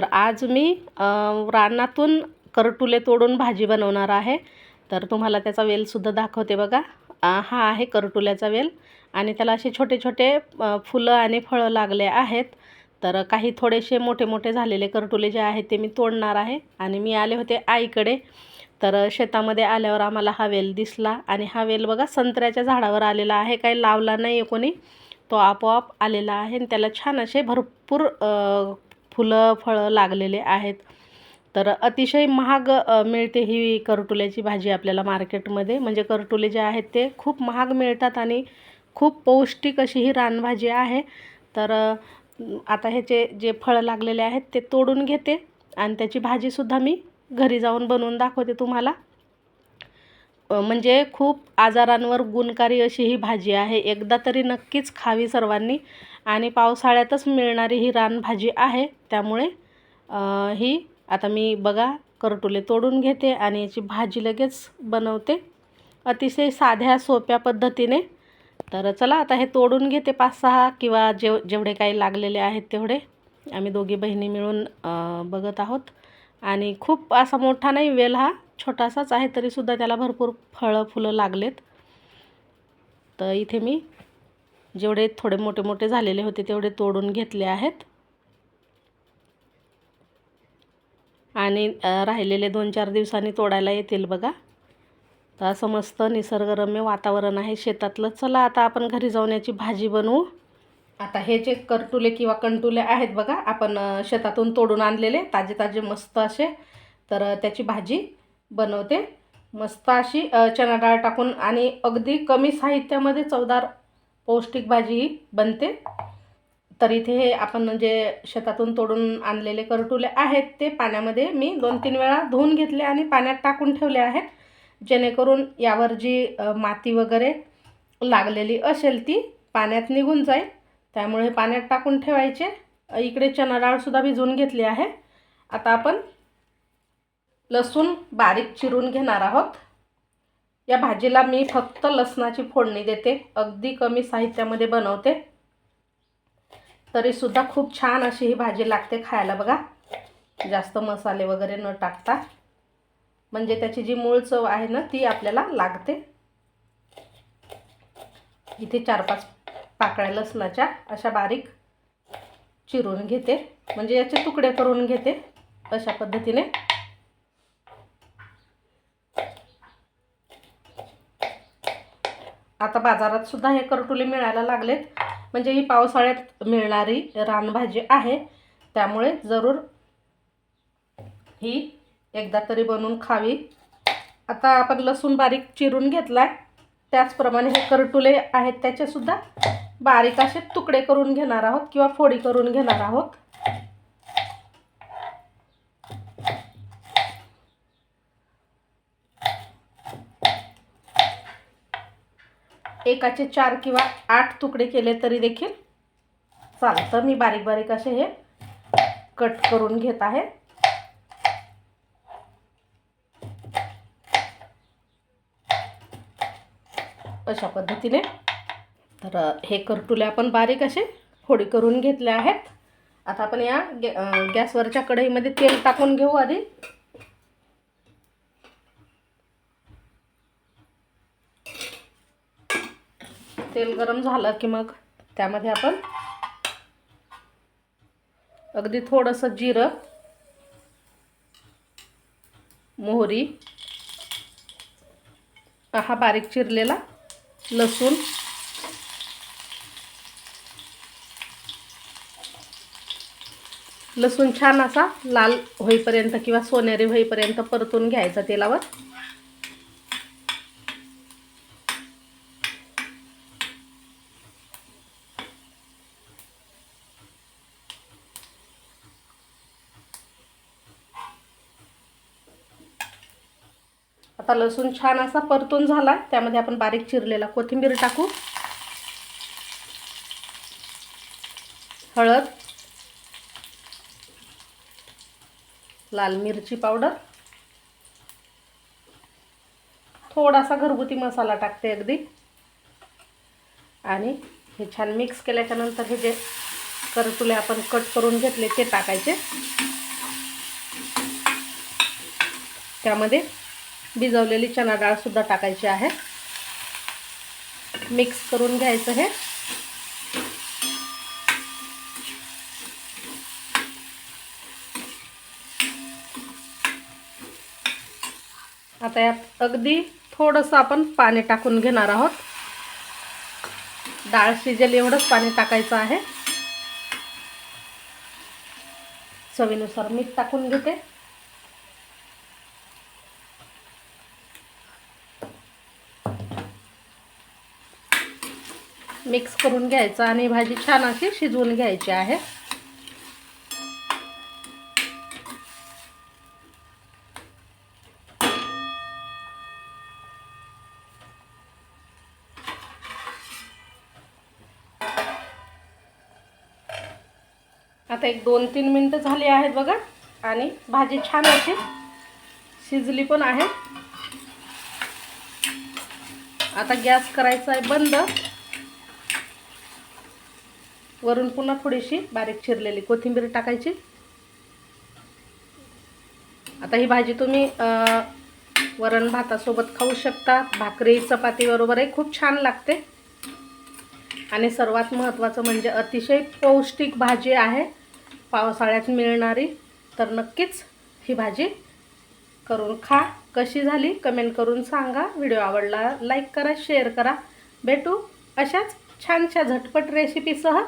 तर आज मी रानातून करटुले तोडून भाजी बनवणार आहे. तर तुम्हाला त्याचा वेलसुद्धा दाखवते बघा. हा आहे करटुल्याचा वेल आणि त्याला असे छोटे छोटे फुलं आणि फळं लागले आहेत. तर काही थोडेसे मोठे मोठे झालेले करटुले जे आहेत ते मी तोडणार आहे. आणि मी आले होते आईकडे, तर शेतामध्ये आल्यावर आम्हाला हा वेल दिसला आणि हा वेल बघा संत्र्याच्या झाडावर आलेला आहे, काही लावला नाही आहे कोणी, तो आपोआप आलेला आहे आणि त्याला छान असे भरपूर फुलं फळं लागलेले आहेत. तर अतिशय महाग मिळते ही करटुल्याची भाजी आपल्याला मार्केटमध्ये. म्हणजे करटुले जे आहेत ते खूप महाग मिळतात आणि खूप पौष्टिक अशी ही रानभाजी आहे. तर आता ह्याचे जे फळं लागलेले आहेत ते तोडून घेते आणि त्याची भाजीसुद्धा मी घरी जाऊन बनवून दाखवते तुम्हाला. म्हणजे खूप आजारांवर गुणकारी अशी ही भाजी आहे. एकदा तरी नक्कीच खावी सर्वांनी. आणि पावसाळ्यातच मिळणारी ही रानभाजी आहे, त्यामुळे ही आता मी बघा करटुले तोडून घेते आणि याची भाजी लगेच बनवते अतिशय साध्या सोप्या पद्धतीने. तर चला आता हे तोडून घेते 5-6 किंवा जेवढे काही लागलेले आहेत तेवढे. आम्ही दोघी बहिणी मिळून बघत आहोत. आणि खूप असा मोठा नाही वेल, हा छोटासाच आहे, तरीसुद्धा त्याला भरपूर फळं फुलं लागलेत. तर इथे मी जेवढे थोडे मोठे मोठे झालेले होते तेवढे तोडून घेतले आहेत आणि राहिलेले 2-4 दिवसांनी तोडायला येतील बघा. तर असं मस्त निसर्गरम्य वातावरण आहे शेतातलं. चला आता आपण घरी जाऊन याची भाजी बनवू. आता हे जे करटुले किंवा कंटुले आहेत बघा, आपण शेतातून तोडून आणलेले ताजे ताजे मस्त असे, तर त्याची भाजी बनवते मस्त अशी चणा डाळ टाकून. आणि अगदी कमी साहित्यामध्ये चवदार पौष्टिक भाजी ही बनते. तर इथे हे आपण जे शेतातून तोडून आणलेले करटुले आहेत ते पाण्यामध्ये मी 2-3 वेळा धुवून घेतले आणि पाण्यात टाकून ठेवले आहेत, जेणेकरून यावर जी माती वगैरे लागलेली असेल ती पाण्यात निघून जाईल. त्यामुळे पाण्यात टाकून ठेवायचे. इकडे चणा डाळसुद्धा भिजवून घेतली आहे. आता आपण लसूण बारीक चिरून घेणार आहोत. या भाजीला मी फक्त लसणाची फोडणी देते, अगदी कमी साहित्यामध्ये बनवते, तरीसुद्धा खूप छान अशी ही भाजी लागते खायला बघा, जास्त मसाले वगैरे न टाकता. म्हणजे त्याची जी मूळ चव आहे ना ती आपल्याला लागते. इथे 4-5 पाकळ्या लसणाच्या अशा बारीक चिरून घेते, म्हणजे याचे तुकडे करून घेते अशा पद्धतीने. आता बाजारात सुद्धा हे करटुले मिळायला लागलेत, म्हणजे ही पावसाळ्यात मिळणारी रानभाजी आहे, त्यामुळे जरूर ही एकदा तरी बनवून खावी. आता आपण लसूण बारीक चिरून घेतलाय, त्याचप्रमाणे हे करटुले आहेत त्याचेसुद्धा बारीक असे तुकडे करून घेणार आहोत किंवा फोडी करून घेणार आहोत. एकाचे 4 किंवा 8 तुकडे केले तरी देखील चालतं. मी बारीक बारीक असे हे कट करून घेत आहे. अशा पद्धतीने. तर हे करटुले आपण बारीक असे फोडी करून घेतले आहेत. आता आपण या गॅसवरच्या कढईमध्ये तेल टाकून घेऊ आधी. तेल गरम झालं की मग त्यामध्ये आपण अगदी थोडंसं जिरं, मोहरी, हा बारीक चिरलेला लसूण, लसूण छान असा लाल होईपर्यंत किंवा सोनेरी होईपर्यंत परतून घ्यायचा तेलावर. आता लसूण छान असा परतून झाला, त्यामध्ये आपण बारीक चिरलेला कोथिंबीर टाकू, हळद, लाल मिरची पावडर, थोडासा घरगुती मसाला टाकते अगदी. आणि हे छान मिक्स केल्याच्या नंतर हे जे करटुले आपण कट करून घेतले ते टाकायचे. त्यामध्ये भिजवलेली चणा डाळसुद्धा टाकायची आहे. मिक्स करून घ्यायचं हे. आता यात अगदी थोडंसं आपण पाणी टाकून घेणार आहोत. डाळ शिजेल एवढंच पाणी टाकायचं आहे. चवीनुसार मीठ टाकून घेते. मिक्स करून घ्यायचं आणि भाजी छान अशी शिजवून घ्यायची आहे. आता एक 2-3 मिनिटं झाली आहेत बघा आणि भाजी छान अशी शिजली पण आहे. आता गॅस करायचा आहे बंद. वरून पुन्हा थोडीशी बारीक चिरलेली कोथिंबीर टाकायची. आता ही भाजी तुम्ही वरण भातासोबत खाऊ शकता, भाकरी चपाती बरोबरही खूप छान लागते. आणि सर्वात महत्त्वाचं म्हणजे अतिशय पौष्टिक भाजी आहे, पावसाळ्यात मिळणारी. तर नक्कीच ही भाजी करून खा. कशी झाली कमेंट करून सांगा. व्हिडिओ आवडला लाईक करा, शेअर करा. भेटू अशाच छानशा झटपट रेसिपीसह.